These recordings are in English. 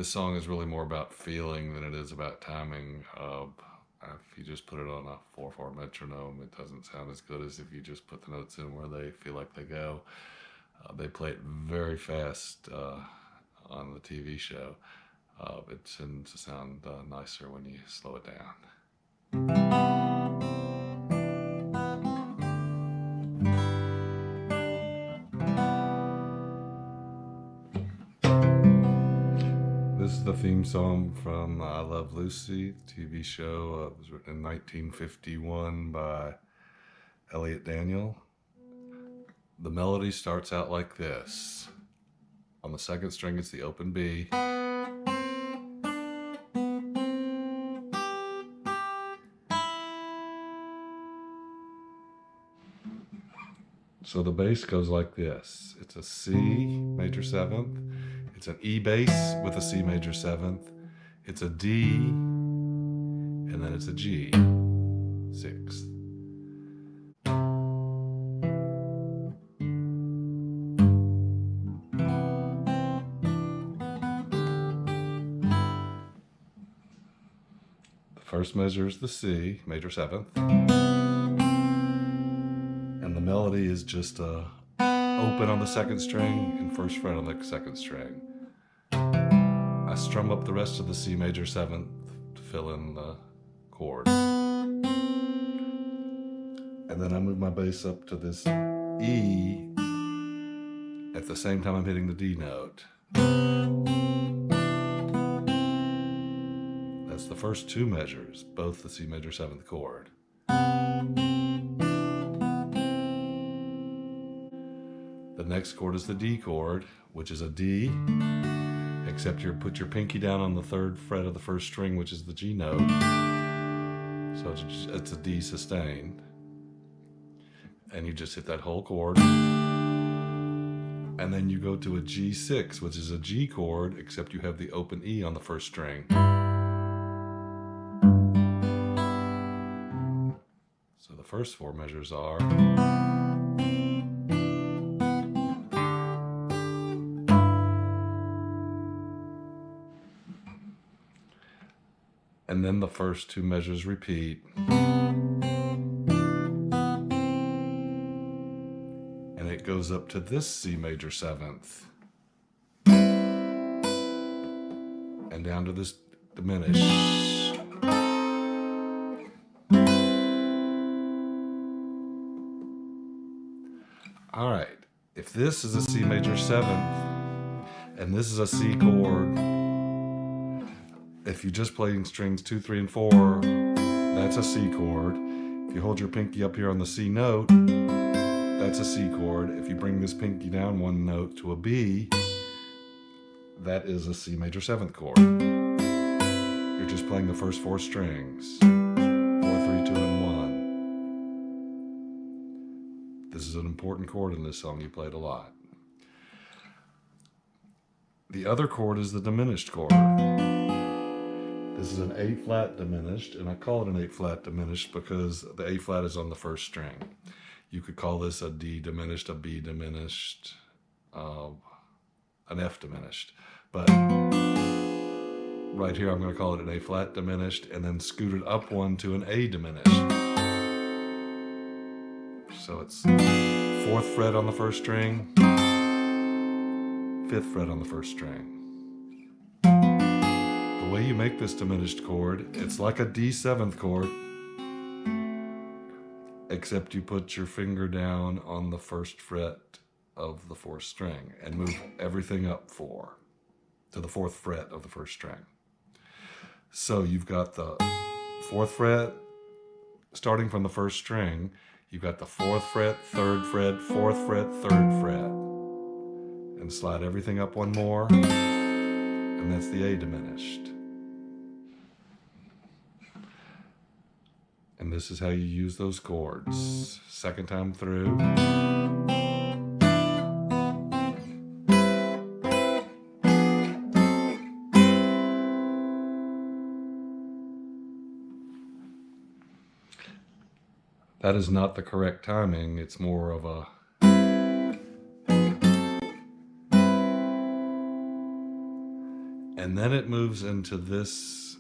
this song is really more about feeling than it is about timing. If you just put it on a 4/4 metronome, it doesn't sound as good as if you just put the notes in where they feel like they go. They play it very fast on the TV show. It tends to sound nicer when you slow it down. This is the theme song from I Love Lucy TV show. It was written in 1951 by Eliot Daniel. The melody starts out like this. On the second string, it's the open B. So the bass goes like this. It's a C major seventh. It's an E bass with a C major seventh. It's a D, and then it's a G sixth. The first measure is the C major seventh. And the melody is just a open on the second string and first fret on the second string. I strum up the rest of the C major seventh to fill in the chord. And then I move my bass up to this E at the same time I'm hitting the D note. That's the first two measures, both the C major seventh chord. The next chord is the D chord, which is a D, except you put your pinky down on the third fret of the first string, which is the G note. So it's a D sustained. And you just hit that whole chord. And then you go to a G6, which is a G chord, except you have the open E on the first string. So the first four measures are... And then the first two measures repeat. And it goes up to this C major seventh. And down to this diminished. All right, if this is a C major seventh, and this is a C chord, if you're just playing strings 2, 3, and 4, that's a C chord. If you hold your pinky up here on the C note, that's a C chord. If you bring this pinky down one note to a B, that is a C major seventh chord. You're just playing the first four strings. 4, 3, 2, and 1. This is an important chord in this song. You play it a lot. The other chord is the diminished chord. This is an A flat diminished, and I call it an A flat diminished because the A flat is on the first string. You could call this a D diminished, a B diminished, an F diminished. But right here I'm going to call it an A flat diminished and then scoot it up one to an A diminished. So it's 4th fret on the first string, 5th fret on the first string. The way you make this diminished chord, it's like a D7th chord, except you put your finger down on the first fret of the 4th string and move everything up 4 to the 4th fret of the first string. So you've got the 4th fret starting from the first string, you've got the 4th fret, 3rd fret, 4th fret, 3rd fret, and slide everything up one more, and that's the A diminished. And this is how you use those chords. Second time through. That is not the correct timing. It's more of a... And then it moves into this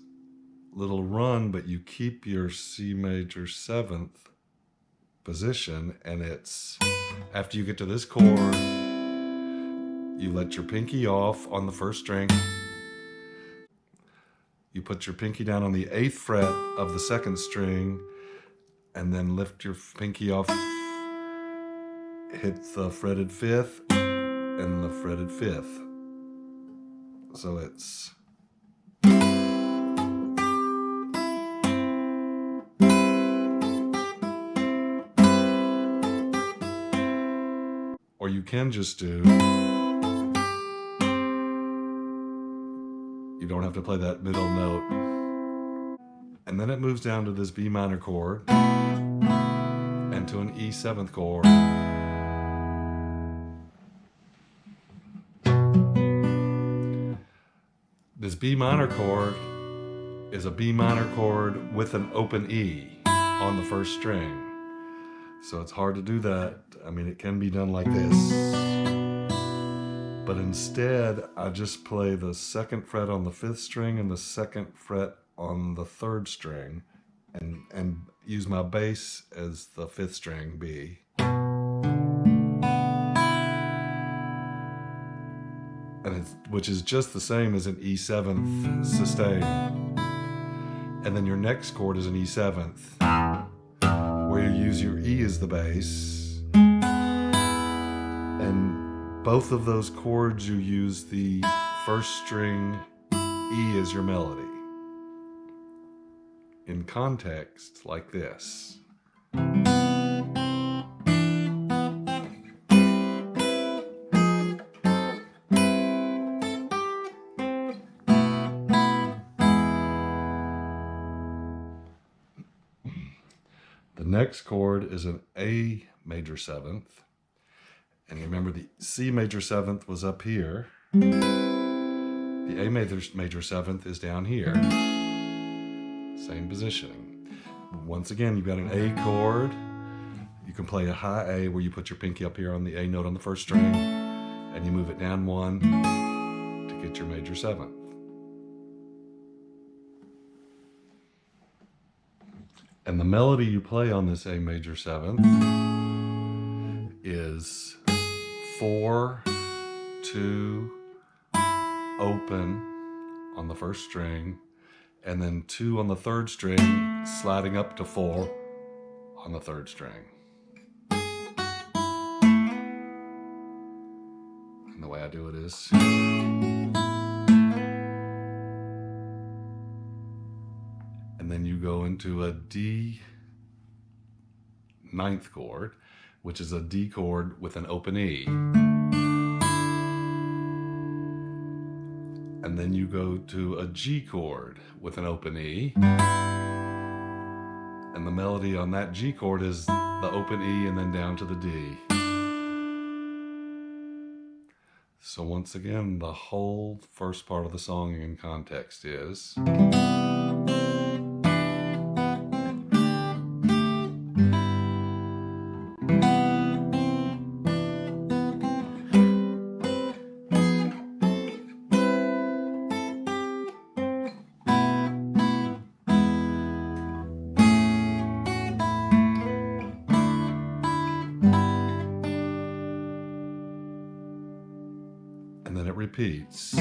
little run, but you keep your C major 7th position, and it's after you get to this chord, you let your pinky off on the 1st string. You put your pinky down on the 8th fret of the 2nd string, and then lift your pinky off, hit the fretted 5th and the fretted 5th. So it's or you can just do, you don't have to play that middle note. And then it moves down to this B minor chord and to an E7th chord. This B minor chord is a B minor chord with an open E on the 1st string. So it's hard to do that. I mean, it can be done like this. But instead, I just play the 2nd fret on the 5th string and the 2nd fret on the 3rd string and use my bass as the 5th string B. Which is just the same as an E7th sustain. And then your next chord is an E7th, where you use your E as the bass. And both of those chords, you use the 1st string E as your melody. In context like this. The next chord is an A major 7th. And remember, the C major 7th was up here. The A major 7th is down here. Same positioning. Once again, you've got an A chord. You can play a high A where you put your pinky up here on the A note on the 1st string, and you move it down 1 to get your major 7th. And the melody you play on this A major 7th is 4, 2, open on the 1st string, and then 2 on the 3rd string, sliding up to 4 on the 3rd string. And the way I do it is, and then you go into a D 9th chord, which is a D chord with an open E. And then you go to a G chord with an open E. And the melody on that G chord is the open E and then down to the D. So once again, the whole first part of the song in context is... and then it repeats. To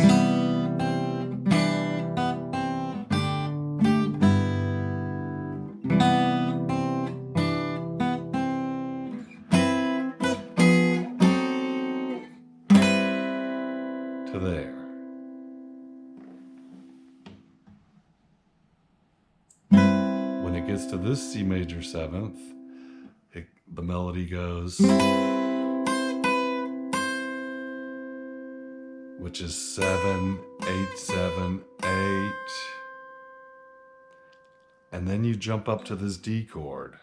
there. When it gets to this C major 7th, the melody goes, which is 7, 8, 7, 8. And then you jump up to this D chord.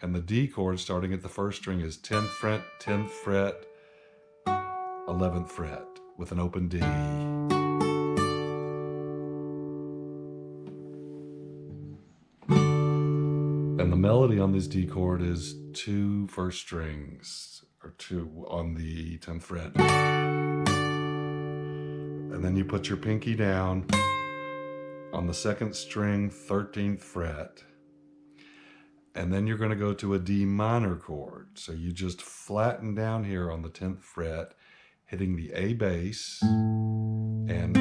And the D chord starting at the 1st string is 10th fret, 10th fret, 11th fret with an open D. And the melody on this D chord is 2 first strings, or 2 on the 10th fret. And then you put your pinky down on the 2nd string, 13th fret. And then you're going to go to a D minor chord. So you just flatten down here on the 10th fret, hitting the A bass, and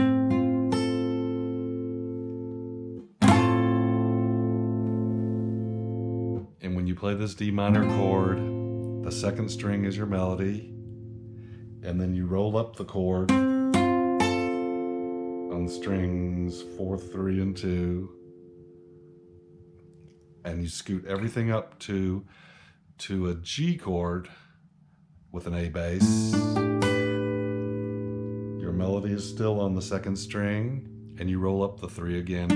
when you play this D minor chord, the 2nd string is your melody, and then you roll up the chord on strings 4, 3, and 2, and you scoot everything up to a G chord with an A bass. Your melody is still on the 2nd string, and you roll up the 3 again.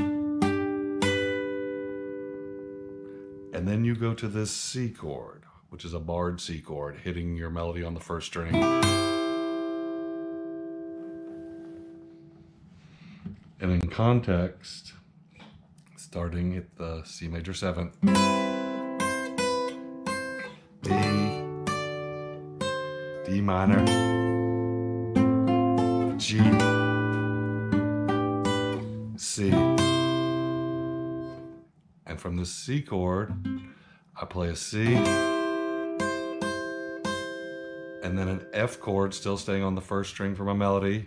And then you go to this C chord, which is a barred C chord, hitting your melody on the 1st string. And in context, starting at the C major 7th, A, D minor, G, C. And from the C chord, I play a C, and then an F chord, still staying on the 1st string for my melody.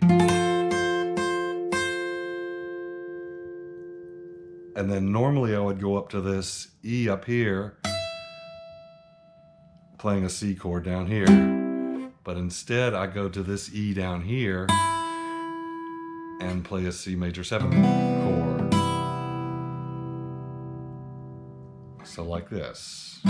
And then normally I would go up to this E up here, playing a C chord down here. But instead I go to this E down here and play a C major 7 chord. So like this.